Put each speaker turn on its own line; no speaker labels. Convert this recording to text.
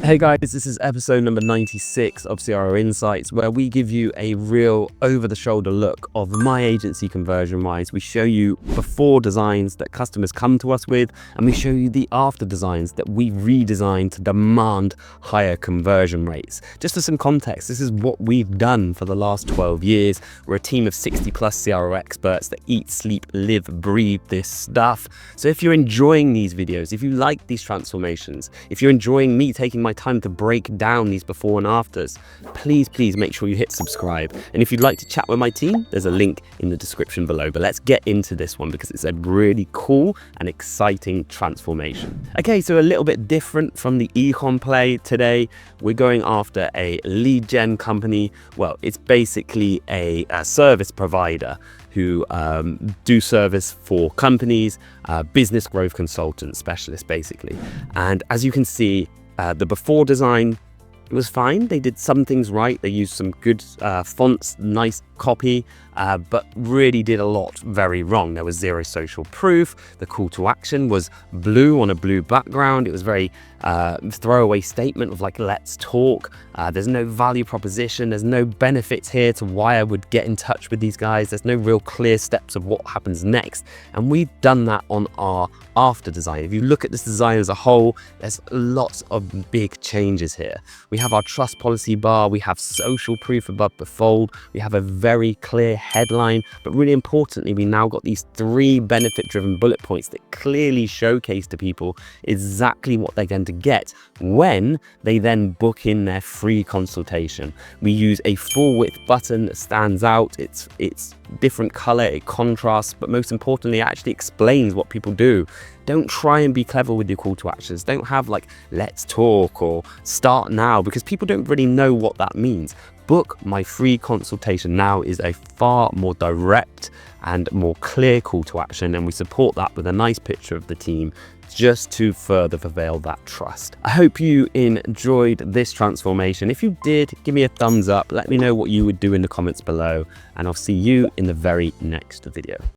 Hey guys, this is episode number 96 of CRO Insights, where we give you a real over-the-shoulder look of my agency ConversionWise. We show you before designs that customers come to us with, and we show you the after designs that we redesign to demand higher conversion rates. Just for some context, this is what we've done for the last 12 years. We're a team of 60 plus CRO experts that eat, sleep, live, breathe this stuff. So if you're enjoying these videos, if you like these transformations, if you're enjoying me taking my time to break down these before and afters, please make sure you hit subscribe. And if you'd like to chat with my team, there's a link in the description below. But let's get into this one because it's a really cool and exciting transformation. Okay, so a little bit different from the econ play today. We're going after a lead gen company. Well, it's basically a service provider who do service for companies, business growth consultants, specialists basically. And as you can see, the before design, it was fine. They did some things right. They used some good fonts, nice copy, but really did a lot very wrong. There was zero social proof. The call to action was blue on a blue background. It was very throwaway statement of like, let's talk. There's no value proposition. There's no benefits here to why I would get in touch with these guys. There's no real clear steps of what happens next. And we've done that on our after design. If you look at this design as a whole, there's lots of big changes here. We have our trust policy bar. We have social proof above the fold. We have a very clear headline, but really importantly, we now got these 3 benefit-driven bullet points that clearly showcase to people exactly what they're going to get when they then book in their free consultation. We use a full width button that stands out. It's different color, it contrasts, but most importantly, it actually explains what people do. Don't try and be clever with your call to actions. Don't have like, let's talk or start now, because people don't really know what that means. Book my free consultation now is a far more direct and more clear call to action, and we support that with a nice picture of the team just to further fulfill that trust. I hope you enjoyed this transformation. If you did, give me a thumbs up. Let me know what you would do in the comments below, and I'll see you in the very next video.